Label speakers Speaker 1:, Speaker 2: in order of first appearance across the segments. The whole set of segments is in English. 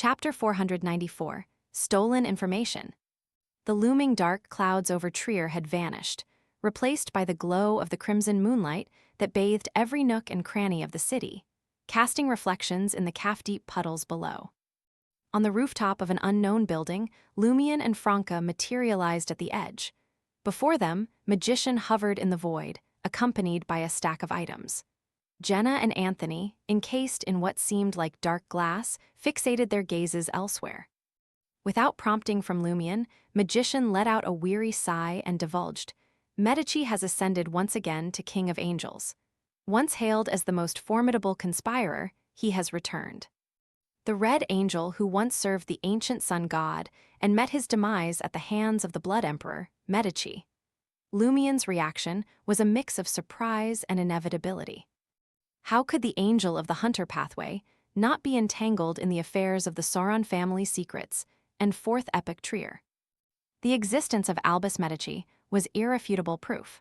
Speaker 1: Chapter 494, Stolen Information. The looming dark clouds over Trier had vanished, replaced by the glow of the crimson moonlight that bathed every nook and cranny of the city, casting reflections in the calf-deep puddles below. On the rooftop of an unknown building, Lumion and Franca materialized at the edge. Before them, Magician hovered in the void, accompanied by a stack of items. Jenna and Anthony, encased in what seemed like dark glass, fixated their gazes elsewhere. Without prompting from Lumion, Magician let out a weary sigh and divulged, "Medici has ascended once again to King of Angels. Once hailed as the most formidable conspirer, he has returned. The Red Angel who once served the ancient sun god and met his demise at the hands of the Blood Emperor, Medici." Lumion's reaction was a mix of surprise and inevitability. How could the Angel of the Hunter Pathway not be entangled in the affairs of the Sauron family secrets and Fourth Epic Trier? The existence of Albus Medici was irrefutable proof.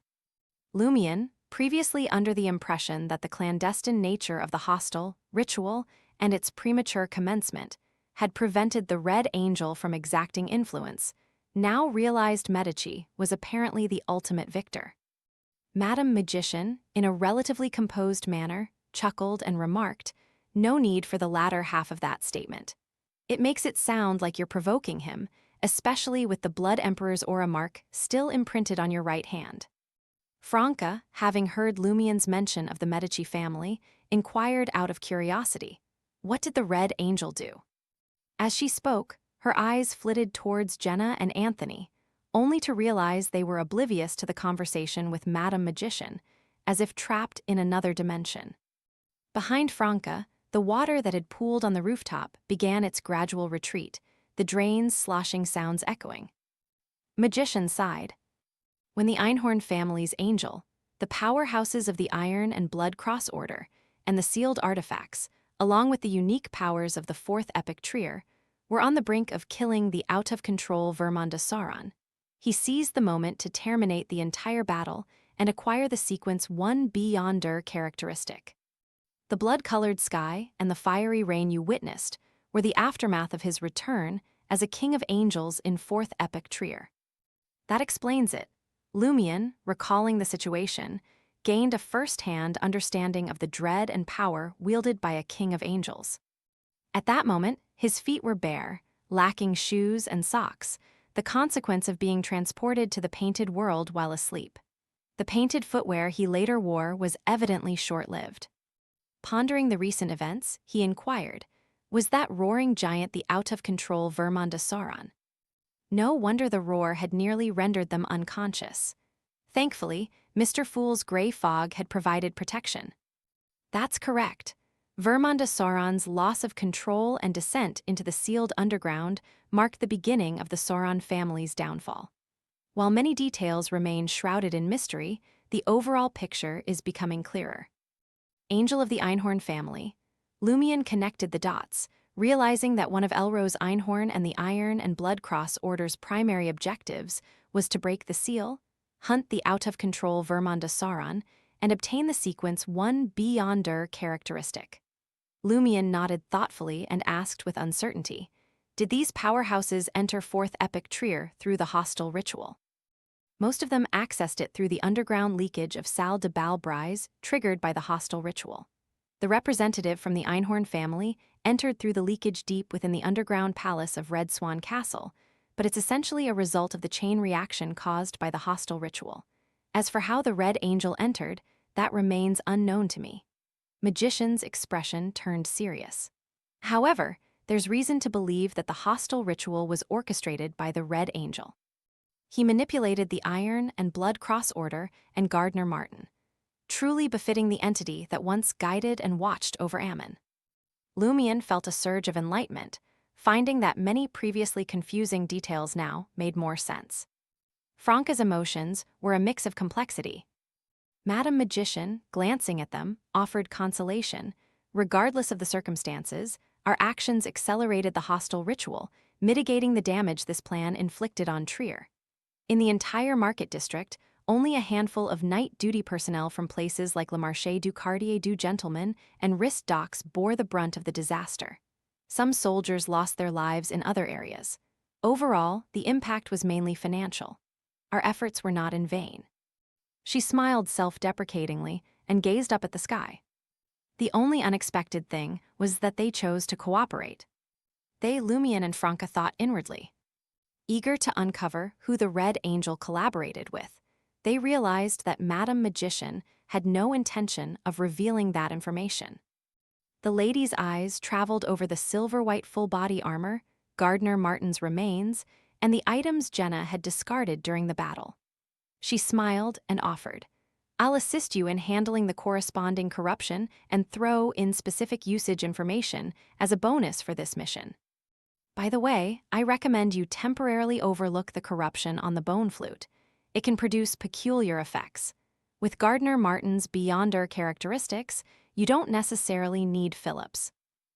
Speaker 1: Lumion, previously under the impression that the clandestine nature of the hostel, ritual, and its premature commencement had prevented the Red Angel from exacting influence, now realized Medici was apparently the ultimate victor. Madame Magician, in a relatively composed manner, chuckled and remarked, "No need for the latter half of that statement. It makes it sound like you're provoking him, especially with the Blood Emperor's aura mark still imprinted on your right hand." Franca, having heard Lumion's mention of the Medici family, inquired out of curiosity, "What did the Red Angel do?" As she spoke, her eyes flitted towards Jenna and Anthony, only to realize they were oblivious to the conversation with Madame Magician, as if trapped in another dimension. Behind Franca, the water that had pooled on the rooftop began its gradual retreat, the drain's sloshing sounds echoing. Magician sighed. When the Einhorn family's angel, the powerhouses of the Iron and Blood Cross Order, and the sealed artifacts, along with the unique powers of the Fourth Epic Trier, were on the brink of killing the out-of-control Vermanda Sauron, he seized the moment to terminate the entire battle and acquire the sequence one Beyonder characteristic. The blood-colored sky and the fiery rain you witnessed were the aftermath of his return as a king of angels in Fourth Epic Trier. That explains it. Lumion, recalling the situation, gained a first-hand understanding of the dread and power wielded by a king of angels. At that moment, his feet were bare, lacking shoes and socks, the consequence of being transported to the painted world while asleep. The painted footwear he later wore was evidently short-lived. Pondering the recent events, he inquired, was that roaring giant the out-of-control Vermanda Sauron? No wonder the roar had nearly rendered them unconscious. Thankfully, Mr. Fool's gray fog had provided protection. That's correct. Vermanda Sauron's loss of control and descent into the sealed underground marked the beginning of the Sauron family's downfall. While many details remain shrouded in mystery, the overall picture is becoming clearer. Angel of the Einhorn family, Lumion connected the dots, realizing that one of Elrose Einhorn and the Iron and Blood Cross Order's primary objectives was to break the seal, hunt the out-of-control Vermanda Sauron, and obtain the sequence one Beyonder characteristic. Lumion nodded thoughtfully and asked with uncertainty, did these powerhouses enter Fourth Epic Trier through the hostile ritual? Most of them accessed it through the underground leakage of Salle de Balbrise, triggered by the hostile ritual. The representative from the Einhorn family entered through the leakage deep within the underground palace of Red Swan Castle, but it's essentially a result of the chain reaction caused by the hostile ritual. As for how the Red Angel entered, that remains unknown to me. Magician's expression turned serious. However, there's reason to believe that the hostile ritual was orchestrated by the Red Angel. He manipulated the Iron and Blood Cross Order and Gardner Martin, truly befitting the entity that once guided and watched over Ammon. Lumion felt a surge of enlightenment, finding that many previously confusing details now made more sense. Franca's emotions were a mix of complexity. Madame Magician, glancing at them, offered consolation. Regardless of the circumstances, our actions accelerated the hostile ritual, mitigating the damage this plan inflicted on Trier. In the entire market district, only a handful of night duty personnel from places like Le Marché du Quartier du Gentleman and Rist Docks bore the brunt of the disaster. Some soldiers lost their lives in other areas. Overall, the impact was mainly financial. Our efforts were not in vain. She smiled self-deprecatingly and gazed up at the sky. The only unexpected thing was that they chose to cooperate. They, Lumion and Franca, thought inwardly. Eager to uncover who the Red Angel collaborated with, they realized that Madame Magician had no intention of revealing that information. The lady's eyes traveled over the silver-white full-body armor, Gardner Martin's remains, and the items Jenna had discarded during the battle. She smiled and offered, "I'll assist you in handling the corresponding corruption and throw in specific usage information as a bonus for this mission. By the way, I recommend you temporarily overlook the corruption on the bone flute. It can produce peculiar effects. With Gardner Martin's Beyonder characteristics, you don't necessarily need Phillips.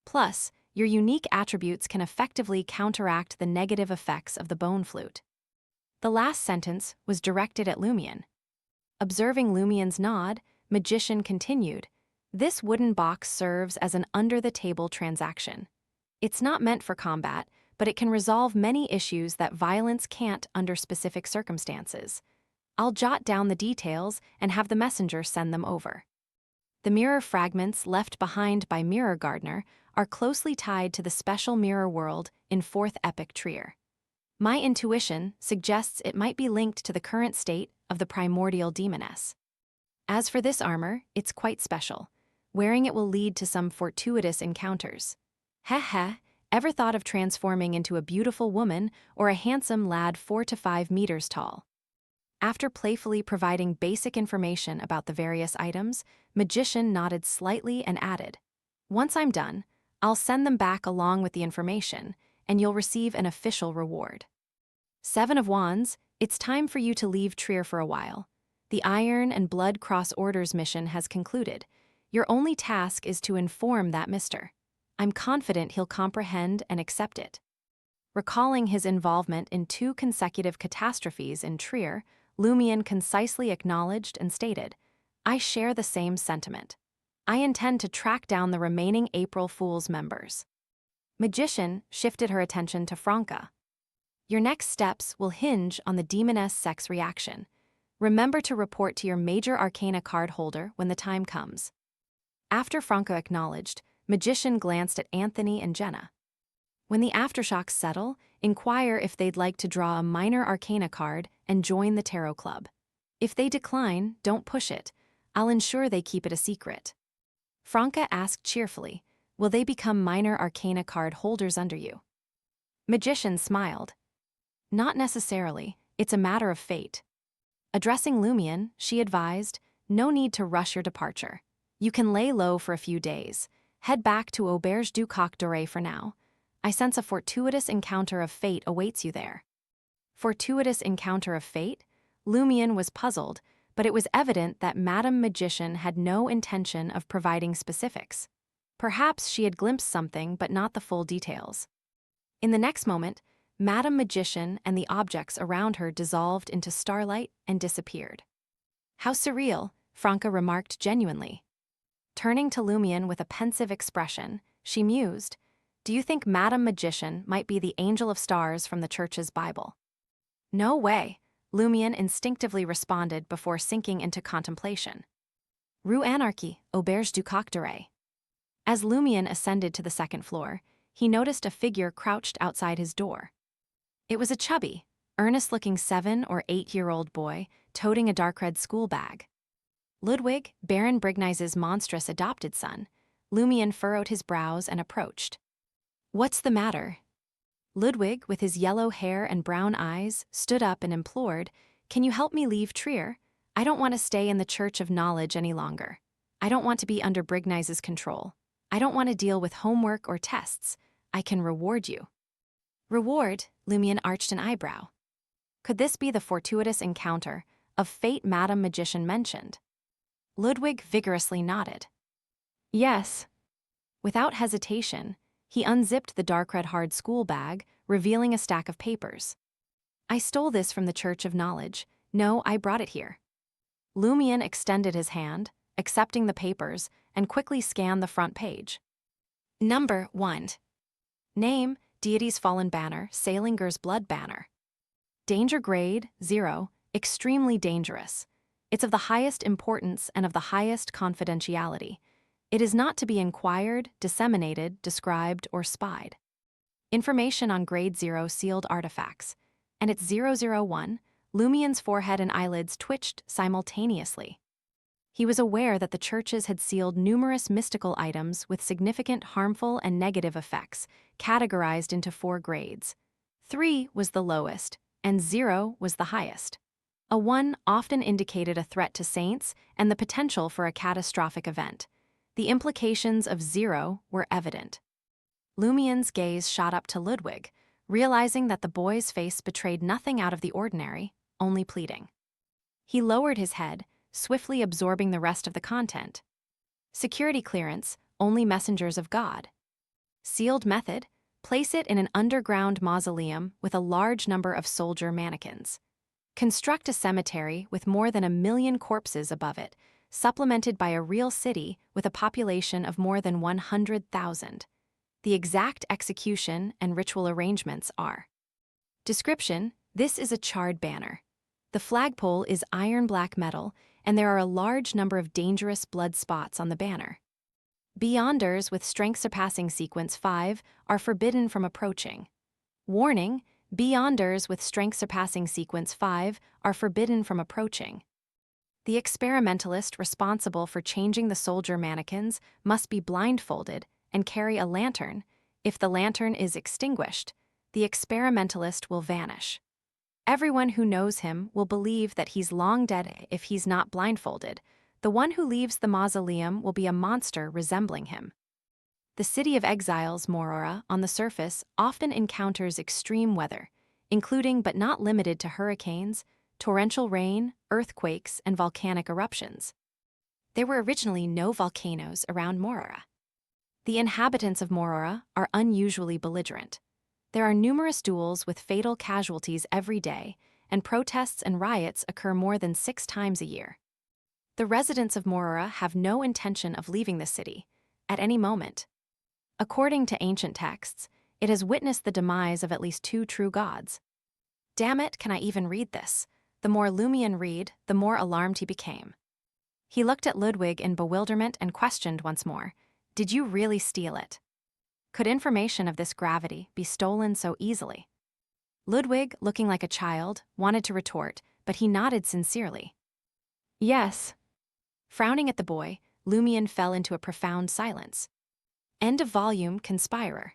Speaker 1: Plus, your unique attributes can effectively counteract the negative effects of the bone flute." The last sentence was directed at Lumion. Observing Lumion's nod, Magician continued, "This wooden box serves as an under-the-table transaction. It's not meant for combat, but it can resolve many issues that violence can't under specific circumstances. I'll jot down the details and have the messenger send them over." The mirror fragments left behind by Mirror Gardener are closely tied to the special mirror world in 4th Epic Trier. My intuition suggests it might be linked to the current state of the primordial demoness. As for this armor, it's quite special. Wearing it will lead to some fortuitous encounters. Heh, ever thought of transforming into a beautiful woman or a handsome lad 4 to 5 meters tall? After playfully providing basic information about the various items, Magician nodded slightly and added, "Once I'm done, I'll send them back along with the information, and you'll receive an official reward. 7 of Wands, it's time for you to leave Trier for a while. The Iron and Blood Cross Orders mission has concluded. Your only task is to inform that mister. I'm confident he'll comprehend and accept it." Recalling his involvement in 2 consecutive catastrophes in Trier, Lumion concisely acknowledged and stated, "I share the same sentiment. I intend to track down the remaining April Fool's members." Magician shifted her attention to Franca. "Your next steps will hinge on the demoness sex reaction. Remember to report to your major arcana card holder when the time comes." After Franca acknowledged, Magician glanced at Anthony and Jenna. "When the aftershocks settle, inquire if they'd like to draw a minor arcana card and join the tarot club. If they decline, don't push it. I'll ensure they keep it a secret." Franca asked cheerfully, "Will they become minor arcana card holders under you?" Magician smiled. "Not necessarily, it's a matter of fate." Addressing Lumion, she advised, "No need to rush your departure. You can lay low for a few days. Head back to Auberge du Coq Doré for now. I sense a fortuitous encounter of fate awaits you there." Fortuitous encounter of fate? Lumion was puzzled, but it was evident that Madame Magician had no intention of providing specifics. Perhaps she had glimpsed something, but not the full details. In the next moment, Madame Magician and the objects around her dissolved into starlight and disappeared. "How surreal," Franca remarked genuinely. Turning to Lumion with a pensive expression, she mused, "Do you think Madame Magician might be the angel of stars from the Church's Bible?" "No way," Lumion instinctively responded before sinking into contemplation. Rue Anarchy, Auberge du Coq Doré. As Lumion ascended to the 2nd floor, he noticed a figure crouched outside his door. It was a chubby, earnest-looking 7- or 8-year-old boy toting a dark red school bag. Ludwig, Baron Brignice's monstrous adopted son, Lumion furrowed his brows and approached. "What's the matter?" Ludwig, with his yellow hair and brown eyes, stood up and implored, "Can you help me leave Trier? I don't want to stay in the Church of Knowledge any longer. I don't want to be under Brignice's control. I don't want to deal with homework or tests. I can reward you." "Reward?" Lumion arched an eyebrow. Could this be the fortuitous encounter of fate Madame Magician mentioned? Ludwig vigorously nodded. "Yes." Without hesitation, he unzipped the dark red hard school bag, revealing a stack of papers. "I stole this from the Church of Knowledge. No, I brought it here." Lumion extended his hand, accepting the papers, and quickly scanned the front page. Number 1. Name, Deity's Fallen Banner, Salinger's Blood Banner. Danger grade, 0, extremely dangerous. It's of the highest importance and of the highest confidentiality. It is not to be inquired, disseminated, described, or spied. Information on grade 0 sealed artifacts. And at 001, Lumien's forehead and eyelids twitched simultaneously. He was aware that the churches had sealed numerous mystical items with significant harmful and negative effects, categorized into 4 grades. 3 was the lowest, and 0 was the highest. A 1 often indicated a threat to saints and the potential for a catastrophic event. The implications of 0 were evident. Lumien's gaze shot up to Ludwig, realizing that the boy's face betrayed nothing out of the ordinary, only pleading. He lowered his head, swiftly absorbing the rest of the content. Security clearance, only messengers of God. Sealed method, place it in an underground mausoleum with a large number of soldier mannequins. Construct a cemetery with more than 1 million corpses above it, supplemented by a real city with a population of more than 100,000. The exact execution and ritual arrangements are. Description: this is a charred banner. The flagpole is iron black metal, and there are a large number of dangerous blood spots on the banner. Beyonders with strength surpassing sequence 5 are forbidden from approaching. Warning: Beyonders with strength surpassing sequence 5 are forbidden from approaching. The experimentalist responsible for changing the soldier mannequins must be blindfolded and carry a lantern. If the lantern is extinguished, the experimentalist will vanish. Everyone who knows him will believe that he's long dead if he's not blindfolded. The one who leaves the mausoleum will be a monster resembling him. The city of exiles, Morora, on the surface, often encounters extreme weather, including but not limited to hurricanes, torrential rain, earthquakes, and volcanic eruptions. There were originally no volcanoes around Morora. The inhabitants of Morora are unusually belligerent. There are numerous duels with fatal casualties every day, and protests and riots occur more than 6 times a year. The residents of Morora have no intention of leaving the city, at any moment. According to ancient texts, it has witnessed the demise of at least 2 true gods. Damn it, can I even read this? The more Lumien read, the more alarmed he became. He looked at Ludwig in bewilderment and questioned once more, "Did you really steal it? Could information of this gravity be stolen so easily?" Ludwig, looking like a child, wanted to retort, but he nodded sincerely. "Yes." Frowning at the boy, Lumien fell into a profound silence. End of volume, Conspirer.